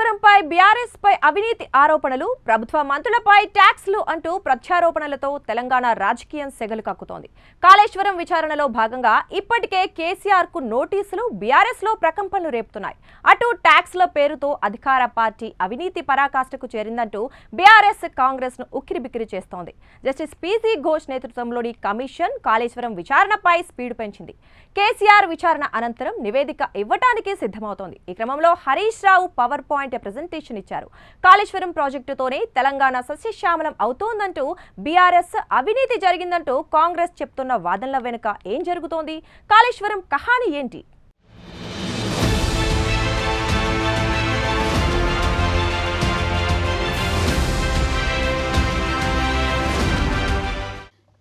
కాళేశ్వరంపై BRS పై అవినీతి ఆరోపణలు, ప్రభుత్వ మంత్రులపై ట్యాక్స్లు అంటూ ప్రత్యారోపణలతో తెలంగాణ రాజకీయం సెగలు కక్కుతోంది. కాళేశ్వరం విచారణలో భాగంగా ఇప్పటికే కేసీఆర్ కు నోటీసులు బీఆర్ఎస్ లో ప్రకంపనలు రేపుతున్నాయి. అటు ట్యాక్స్ల పేరుతో అధికార పార్టీ అవినీతి పరాకాష్ఠకు చేరిందంటూ బీఆర్ఎస్ కాంగ్రెస్ ను ఉక్కిరిబిక్కిరి చేస్తోంది. జస్టిస్ పీసీ ఘోష్ నేతృత్వంలోని కమిషన్ కాళేశ్వరం విచారణపై స్పీడ్ పెంచింది. కేసీఆర్ విచారణ అనంతరం నివేదిక ఇవ్వడానికి సిద్ధమవుతోంది. ఈ క్రమంలో Harish Rao power point presentation ఇచ్చారు. కాళేశ్వరం ప్రాజెక్టుతోనే తెలంగాణ సస్యశ్యామలం అవుతోందంటూ బీఆర్ఎస్, అవినీతి జరిగిందంటూ కాంగ్రెస్ చెప్తున్న వాదనల వెనుక ఏం జరుగుతోంది? కాళేశ్వరం కహాని ఏంటి?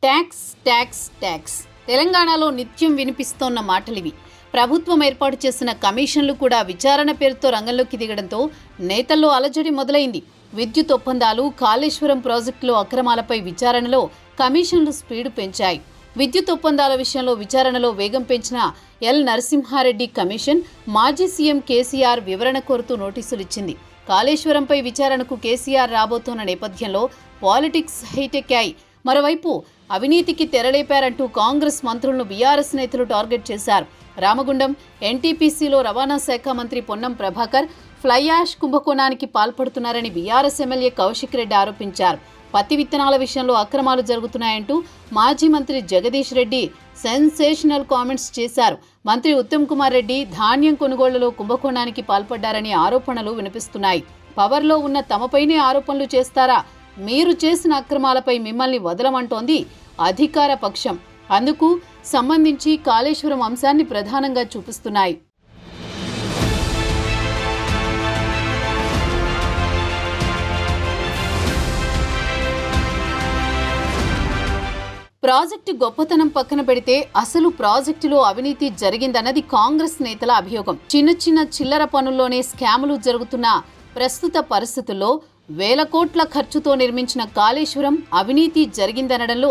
ట్యాక్స్ ట్యాక్స్ ట్యాక్స్ తెలంగాణలో నిత్యం వినిపిస్తోన్న మాటలివి. ప్రభుత్వం ఏర్పాటు చేసిన కమిషన్లు కూడా విచారణ పేరుతో రంగంలోకి దిగడంతో నేతల్లో అలజడి మొదలైంది. విద్యుత్ ఒప్పందాలు, కాళేశ్వరం ప్రాజెక్టులో అక్రమాలపై విచారణలో కమిషన్లు స్పీడ్ పెంచాయి. విద్యుత్ ఒప్పందాల విషయంలో విచారణలో వేగం పెంచిన ఎల్ నరసింహారెడ్డి కమిషన్ మాజీ సీఎం కేసీఆర్ వివరణ కోరుతూ నోటీసులు ఇచ్చింది. కాళేశ్వరంపై విచారణకు కేసీఆర్ రాబోతున్న నేపథ్యంలో పాలిటిక్స్ హైటెక్కాయి. మరోవైపు అవినీతికి తెరలేపారంటూ కాంగ్రెస్ మంత్రులను బీఆర్ఎస్ నేతలు టార్గెట్ చేశారు. రామగుండం ఎన్టీపీసీలో రవాణా శాఖ మంత్రి పొన్నం ప్రభాకర్ ఫ్లై యాష్ కుంభకోణానికి పాల్పడుతున్నారని బీఆర్ఎస్ ఎమ్మెల్యే కౌశిక్ రెడ్డి ఆరోపించారు. పత్తి విత్తనాల విషయంలో అక్రమాలు జరుగుతున్నాయంటూ మాజీ మంత్రి జగదీష్ రెడ్డి సెన్సేషనల్ కామెంట్స్ చేశారు. మంత్రి ఉత్తమ్ కుమార్ రెడ్డి ధాన్యం కొనుగోళ్లలో కుంభకోణానికి పాల్పడ్డారని ఆరోపణలు వినిపిస్తున్నాయి. పవర్లో ఉన్న తమపైనే ఆరోపణలు చేస్తారా? మీరు చేసిన అక్రమాలపై మిమ్మల్ని వదలమంటోంది అధికార పక్షం. అందుకు సంబంధించి కాళేశ్వరం అంశాన్ని ప్రధానంగా చూపిస్తున్నాయి. ప్రాజెక్టు గొప్పతనం పక్కన పెడితే అసలు ప్రాజెక్టులో అవినీతి జరిగిందన్నది కాంగ్రెస్ నేతల అభియోగం. చిన్న చిల్లర పనుల్లోనే స్కాములు జరుగుతున్న ప్రస్తుత పరిస్థితుల్లో వేల కోట్ల ఖర్చుతో నిర్మించిన కాళేశ్వరం అవినీతి జరిగిందనడంలో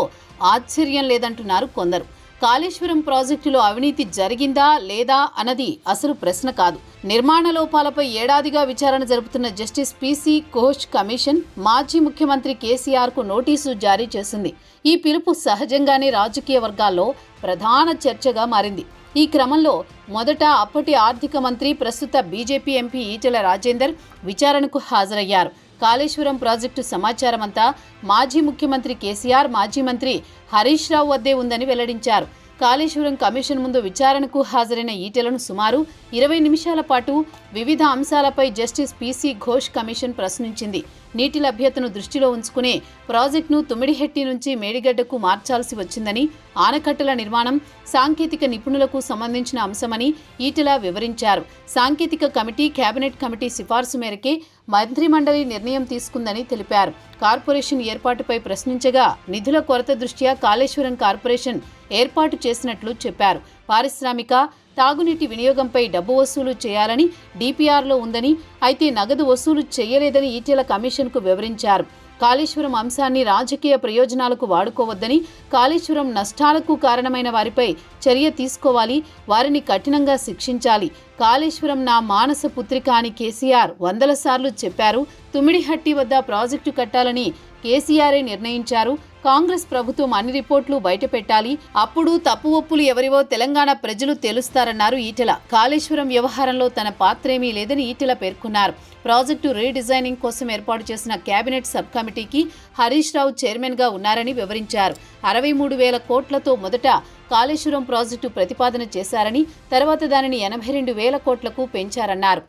ఆశ్చర్యం లేదంటున్నారు కొందరు. కాళేశ్వరం ప్రాజెక్టులో అవినీతి జరిగిందా లేదా అన్నది అసలు ప్రశ్న కాదు. నిర్మాణ లోపాలపై ఏడాదిగా విచారణ జరుపుతున్న జస్టిస్ పీసీ ఘోష్ కమిషన్ మాజీ ముఖ్యమంత్రి కేసీఆర్ కు నోటీసు జారీ చేసింది. ఈ పిలుపు సహజంగానే రాజకీయ వర్గాల్లో ప్రధాన చర్చగా మారింది. ఈ క్రమంలో మొదట అప్పటి ఆర్థిక మంత్రి, ప్రస్తుత బీజేపీ ఎంపీ ఈటెల రాజేందర్ విచారణకు హాజరయ్యారు. కాళేశ్వరం ప్రాజెక్టు సమాచారమంతా మాజీ ముఖ్యమంత్రి కేసీఆర్, మాజీ మంత్రి హరీష్ రావు వద్దే ఉందని వెల్లడించారు. కాళేశ్వరం కమిషన్ ముందు విచారణకు హాజరైన ఈటెలను సుమారు 20 నిమిషాల పాటు వివిధ అంశాలపై జస్టిస్ పీసీ ఘోష్ కమిషన్ ప్రశ్నించింది. నీటి లభ్యతను దృష్టిలో ఉంచుకునే ప్రాజెక్టును తుమ్మిడిహెట్టి నుంచి మేడిగడ్డకు మార్చాల్సి వచ్చిందని, ఆనకట్టల నిర్మాణం సాంకేతిక నిపుణులకు సంబంధించిన అంశమని ఈటెల వివరించారు. సాంకేతిక కమిటీ, కేబినెట్ కమిటీ సిఫార్సు మేరకే మంత్రిమండలి నిర్ణయం తీసుకుందని తెలిపారు. కార్పొరేషన్ ఏర్పాటుపై ప్రశ్నించగా నిధుల కొరత దృష్ట్యా కాళేశ్వరం కార్పొరేషన్ ఏర్పాటు చేసినట్లు చెప్పారు. పారిశ్రామిక, తాగునీటి వినియోగంపై డబ్బు వసూలు చేయాలని డిపిఆర్లో ఉందని, అయితే నగదు వసూలు చేయలేదని ఈటెల కమిషన్కు వివరించారు. కాళేశ్వరం అంశాన్ని రాజకీయ ప్రయోజనాలకు వాడుకోవద్దని, కాళేశ్వరం నష్టాలకు కారణమైన వారిపై చర్య తీసుకోవాలి, వారిని కఠినంగా శిక్షించాలి. కాళేశ్వరం నా మానస పుత్రిక అని కేసీఆర్ 100 సార్లు చెప్పారు. తుమ్మిడిహట్టి వద్ద ప్రాజెక్టు కట్టాలని కేసీఆరే నిర్ణయించారు. కాంగ్రెస్ ప్రభుత్వం అన్ని రిపోర్టులు బయటపెట్టాలి, అప్పుడు తప్పు ఒప్పులు ఎవరివో తెలంగాణ ప్రజలు తెలుస్తారన్నారు ఈటెల. కాళేశ్వరం వ్యవహారంలో తన పాత్రేమీ లేదని ఈటెల పేర్కొన్నారు. ప్రాజెక్టు రీడిజైనింగ్ కోసం ఏర్పాటు చేసిన కేబినెట్ సబ్ కమిటీకి హరీష్ రావు చైర్మన్గా ఉన్నారని వివరించారు. 63,000 కోట్లతో మొదట కాళేశ్వరం ప్రాజెక్టు ప్రతిపాదన చేశారని, తర్వాత దానిని 82,000 కోట్లకు పెంచారన్నారు.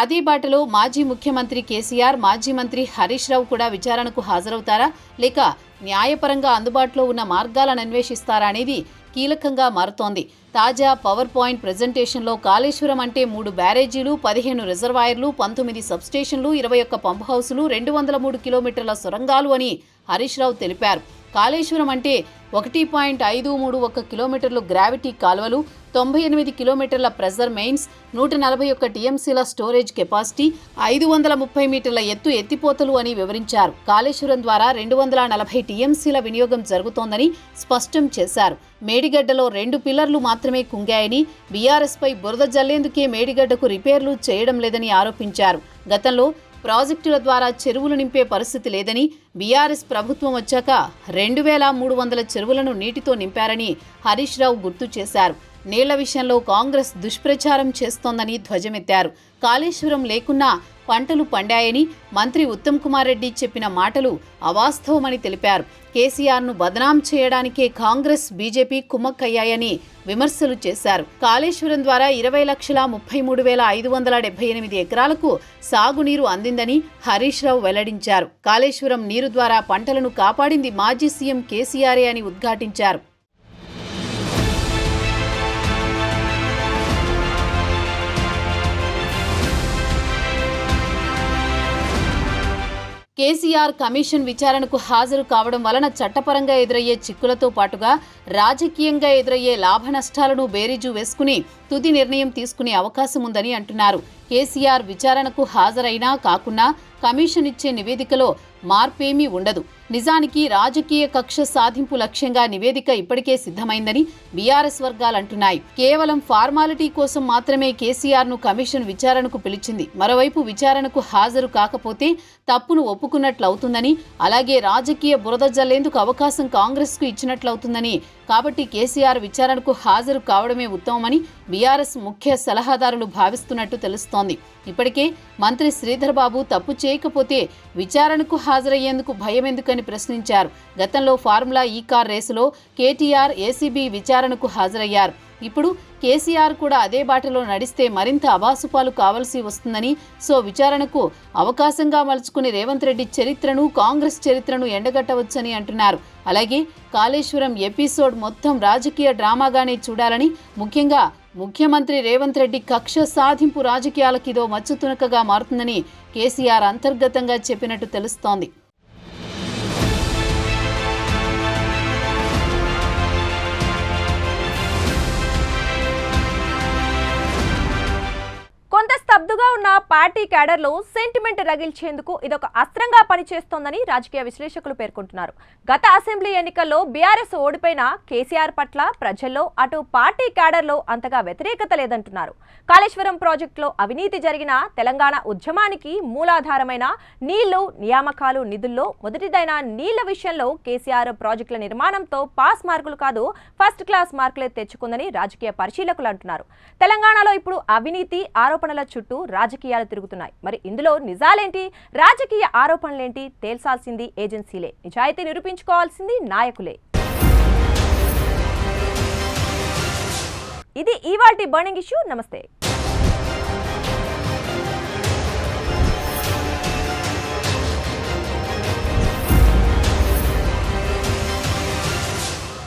అదే బాటలో మాజీ ముఖ్యమంత్రి కేసీఆర్, మాజీ మంత్రి హరీష్ రావు కూడా విచారణకు హాజరవుతారా, లేక న్యాయపరంగా అందుబాటులో ఉన్న మార్గాలను అన్వేషిస్తారా అనేది కీలకంగా మారుతోంది. తాజా పవర్ పాయింట్ ప్రెజెంటేషన్లో కాళేశ్వరం అంటే 3 బ్యారేజీలు, 15 రిజర్వాయర్లు, 19 సబ్స్టేషన్లు, 21 పంప్ హౌసులు, 203 కిలోమీటర్ల సొరంగాలు అని హరీష్ రావు తెలిపారు. కాళేశ్వరం అంటే 1.531 కిలోమీటర్లు గ్రావిటీ కాలువలు, 98 కిలోమీటర్ల ప్రెజర్ మెయిన్స్, 141 టీఎంసీల స్టోరేజ్ కెపాసిటీ, 530 మీటర్ల ఎత్తిపోతలు అని వివరించారు. కాళేశ్వరం ద్వారా 240 టీఎంసీల వినియోగం జరుగుతోందని స్పష్టం చేశారు. మేడిగడ్డలో 2 పిల్లర్లు మాత్రమే కుంగాయని, బీఆర్ఎస్పై బురద జల్లేందుకే మేడిగడ్డకు రిపేర్లు చేయడం లేదని ఆరోపించారు. గతంలో ప్రాజెక్టుల ద్వారా చెరువులు నింపే పరిస్థితి లేదని, బీఆర్ఎస్ ప్రభుత్వం వచ్చాక 2300 చెరువులను నీటితో నింపారని హరీష్ రావు గుర్తు చేశారు. నీళ్ల విషయంలో కాంగ్రెస్ దుష్ప్రచారం చేస్తోందని ధ్వజమెత్తారు. కాళేశ్వరం లేకున్నా పంటలు పండాయని మంత్రి ఉత్తమ్ కుమార్ రెడ్డి చెప్పిన మాటలు అవాస్తవమని తెలిపారు. కేసీఆర్ను బదనాం చేయడానికే కాంగ్రెస్, బీజేపీ కుమ్మక్కయ్యాయని విమర్శలు చేశారు. కాళేశ్వరం ద్వారా 20,33,578 ఎకరాలకు సాగునీరు అందిందని హరీష్ రావు వెల్లడించారు. కాళేశ్వరం నీరు ద్వారా పంటలను కాపాడింది మాజీ సీఎం కేసీఆరే అని ఉద్ఘాటించారు. కేసీఆర్ కమిషన్ విచారణకు హాజరు కావడం వలన చట్టపరంగా ఎదురయ్యే చిక్కులతో పాటుగా రాజకీయంగా ఎదురయ్యే లాభ నష్టాలను బేరీజు వేసుకుని తుది నిర్ణయం తీసుకునే అవకాశం ఉందని అంటున్నారు. కేసీఆర్ విచారణకు హాజరైనా కాకున్నా కమిషన్ ఇచ్చే నివేదికలో మార్పేమీ ఉండదు. నిజానికి రాజకీయ కక్ష సాధింపు లక్ష్యంగా నివేదిక ఇప్పటికే సిద్ధమైందని బీఆర్ఎస్ వర్గాలంటున్నాయి. కేవలం ఫార్మాలిటీ కోసం మాత్రమే కేసీఆర్ను కమిషన్ విచారణకు పిలిచింది. మరోవైపు విచారణకు హాజరు కాకపోతే తప్పును ఒప్పుకున్నట్లవుతుందని, అలాగే రాజకీయ బురద జల్లేందుకు అవకాశం కాంగ్రెస్కు ఇచ్చినట్లవుతుందని, కాబట్టి కేసీఆర్ విచారణకు హాజరు కావడమే ఉత్తమమని బీఆర్ఎస్ ముఖ్య సలహాదారులు భావిస్తున్నట్టు తెలుస్తోంది. ఇప్పటికే మంత్రి శ్రీధర్ బాబు తప్పు చేయకపోతే విచారణకు హాజరయ్యేందుకు భయం ఎందుకని ప్రశ్నించారు. గతంలో ఫార్ములా ఈ కార్ రేసులో కేటీఆర్, ఏసీబీ విచారణకు హాజరయ్యారు. ఇప్పుడు కేసీఆర్ కూడా అదే బాటలో నడిస్తే మరింత అబాసుపాలు కావాల్సి వస్తుందని, సో విచారణకు అవకాశంగా మలుచుకుని రేవంత్ రెడ్డి చరిత్రను, కాంగ్రెస్ చరిత్రను ఎండగట్టవచ్చని అంటున్నారు. అలాగే కాళేశ్వరం ఎపిసోడ్ మొత్తం రాజకీయ డ్రామాగానే చూడాలని, ముఖ్యంగా ముఖ్యమంత్రి రేవంత్ రెడ్డి కక్ష సాధింపు రాజకీయాలకిదో మచ్చుతునకగా మారుతుందని కేసీఆర్ అంతర్గతంగా చెప్పినట్టు తెలుస్తోంది. కొంత స్తబ్దుగా ఉన్న పార్టీ క్యాడర్లో సెంటిమెంట్ రగిల్చేందుకు ఇదొక అస్త్రంగా పనిచేస్తోందని రాజకీయ విశ్లేషకులు పేర్కొంటున్నారు. గత అసెంబ్లీ ఎన్నికల్లో బీఆర్ఎస్ ఓడిపోయిన కేసీఆర్ పట్ల ప్రజల్లో అటు పార్టీ క్యాడర్లో అంతగా వ్యతిరేకత లేదంటున్నారు. కాళేశ్వరం ప్రాజెక్టులో అవినీతి జరిగిన తెలంగాణ ఉద్యమానికి మూలాధారమైన నీళ్లు, నియామకాలు, నిధుల్లో మొదటిదైన నీళ్ల విషయంలో కేసీఆర్ ప్రాజెక్టుల నిర్మాణంతో పాస్ మార్కులు కాదు ఫస్ట్ క్లాస్ మార్కులే తెచ్చుకుందని రాజకీయ పరిశీలకులు అంటున్నారు. తెలంగాణలో ఇప్పుడు అవినీతి ఆరోపణల చుట్టూ రాజకీయాలు తిరుగుతున్నాయి. మరి ఇందులో నిజాలేంటి, రాజకీయ ఆరోపణలేంటి తేల్చాల్సింది ఏజెన్సీలే, నిజాయితీ నిరూపించుకోవాల్సింది నాయకులే. ఇది ఇవాల్టి బర్నింగ్ ఇష్యూ. నమస్తే.